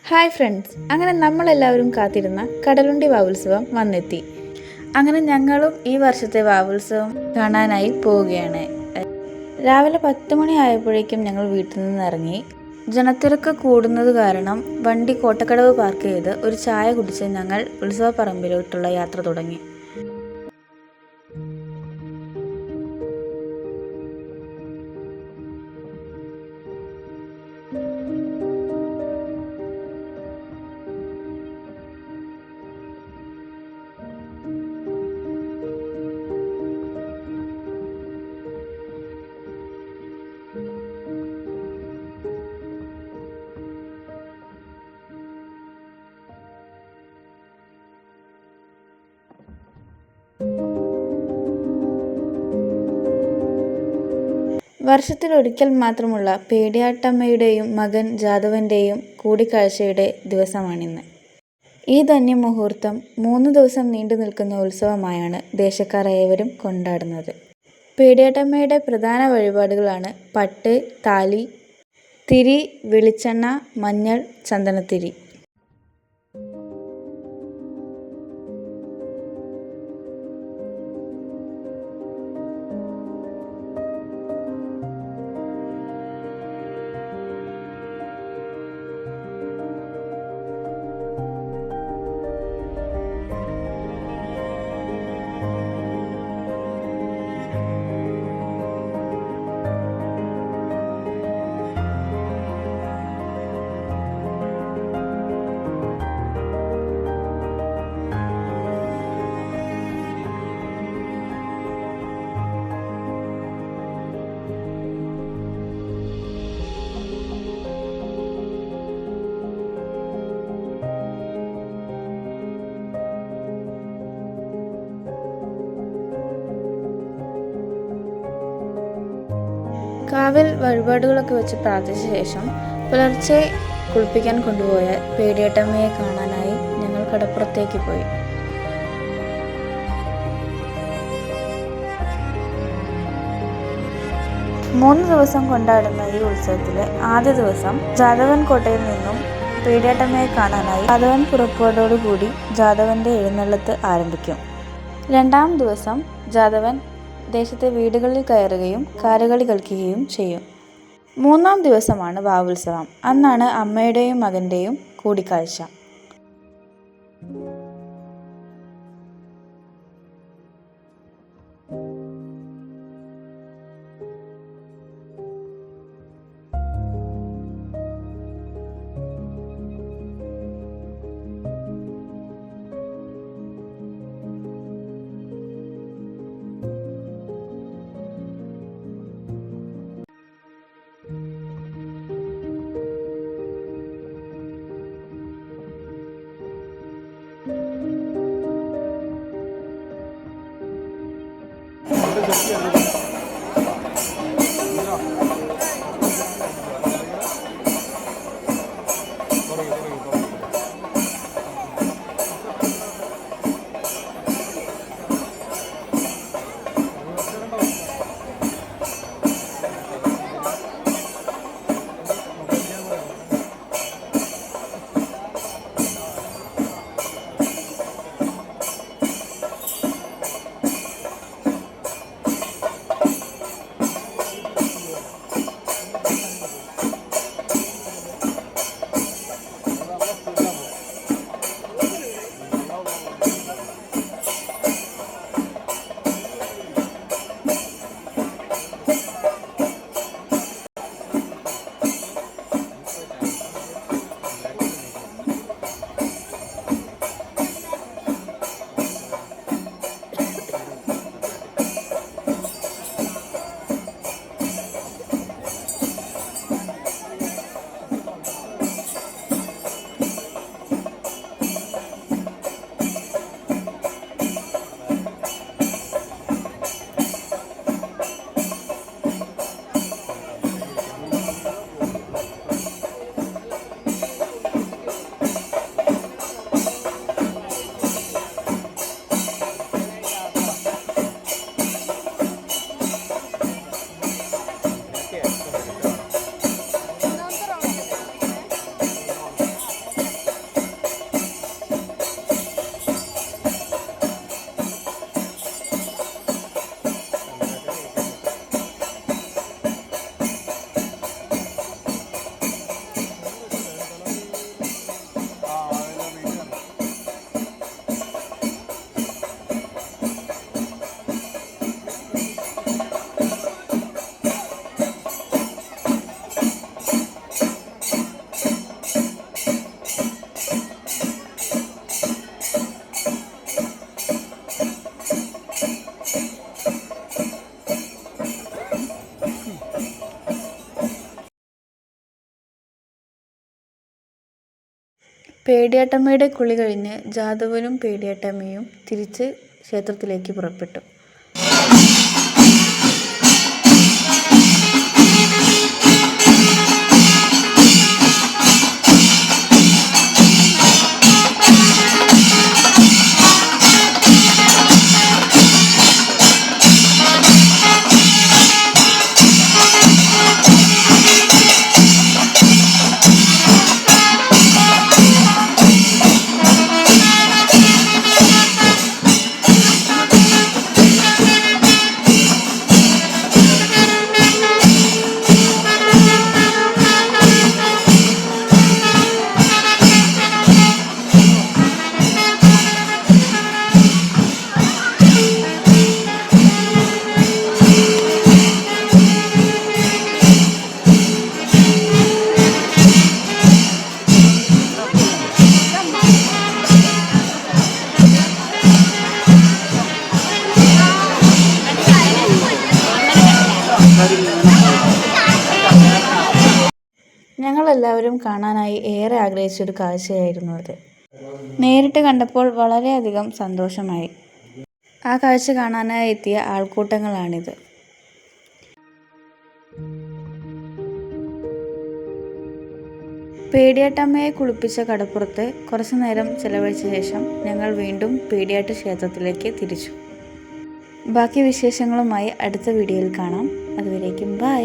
Hi friends, അങ്ങനെ നമ്മളെല്ലാവരും കാത്തിരുന്ന കടലുണ്ടി വാവുത്സവം വന്നെത്തി. അങ്ങനെ ഞങ്ങളും ഈ വർഷത്തെ വാവുത്സവം കാണാനായി പോവുകയാണ്. രാവിലെ 10 മണി ആയപ്പോഴേക്കും ഞങ്ങൾ വീട്ടിൽ നിന്ന് ഇറങ്ങി. ജനത്തിരക്ക് കൂടുന്നത് കാരണം വണ്ടി കോട്ടക്കടവ് പാർക്ക് ചെയ്ത് ഒരു ചായ കുടിച്ച് ഞങ്ങൾ ഉത്സവപ്പറമ്പിലോട്ടുള്ള യാത്ര തുടങ്ങി. വർഷത്തിലൊരിക്കൽ മാത്രമുള്ള പേടിയാട്ടമ്മയുടെയും മകൻ ജാതവൻ്റെയും കൂടിക്കാഴ്ചയുടെ ദിവസമാണിന്ന്. ഈ ധന്യമുഹൂർത്തം 3 ദിവസം നീണ്ടു നിൽക്കുന്ന ഉത്സവമായാണ് ദേശക്കാർ ഏവരും കൊണ്ടാടുന്നത്. പേടിയാട്ടമ്മയുടെ പ്രധാന വഴിപാടുകളാണ് പട്ട്, താലി, തിരി, വെളിച്ചെണ്ണ, മഞ്ഞൾ, ചന്ദനത്തിരി. കാവിൽ വഴിപാടുകളൊക്കെ വെച്ച് പ്രാർത്ഥിച്ച ശേഷം പുലർച്ചെ കുളിപ്പിക്കാൻ കൊണ്ടുപോയ പേടിയാട്ടമ്മയെ കാണാനായി ഞങ്ങൾ കടപ്പുറത്തേക്ക് പോയി. മൂന്ന് ദിവസം കൊണ്ടാടുന്ന ഈ ഉത്സവത്തിലെ ആദ്യ ദിവസം ജാതവൻ കോട്ടയിൽ നിന്നും പേടിയാട്ടമ്മയെ കാണാനായി ജാതവൻ പുറപ്പോടോടുകൂടി ജാതവൻ്റെ എഴുന്നള്ളത്ത് ആരംഭിക്കും. രണ്ടാം ദിവസം ജാതവൻ ദേശത്തെ വീടുകളിൽ കയറുകയും കാലുകളി കളിക്കുകയും ചെയ്യും. മൂന്നാം ദിവസമാണ് വാവുത്സവം. അന്നാണ് അമ്മയുടെയും മകൻ്റെയും കൂടിക്കാഴ്ച. പേടിയാട്ടമ്മയുടെ കുളി കഴിഞ്ഞ് ജാതവനും പേടിയാട്ടമ്മയും തിരിച്ച് ക്ഷേത്രത്തിലേക്ക് പുറപ്പെട്ടു. ഞങ്ങളെല്ലാവരും കാണാനായി ഏറെ ആഗ്രഹിച്ചൊരു കാഴ്ചയായിരുന്നു അത്. നേരിട്ട് കണ്ടപ്പോൾ വളരെയധികം സന്തോഷമായി. ആ കാഴ്ച കാണാനായി എത്തിയ ആൾക്കൂട്ടങ്ങളാണിത്. പേടിയാട്ടമ്മയെ കുളിപ്പിച്ച കടപ്പുറത്ത് കുറച്ചു നേരം ചെലവഴിച്ച ശേഷം ഞങ്ങൾ വീണ്ടും പേടിയാട്ട് ക്ഷേത്രത്തിലേക്ക് തിരിച്ചു. ബാക്കി വിശേഷങ്ങളുമായി അടുത്ത വീഡിയോയിൽ കാണാം. അതുവരേക്കും ബൈ.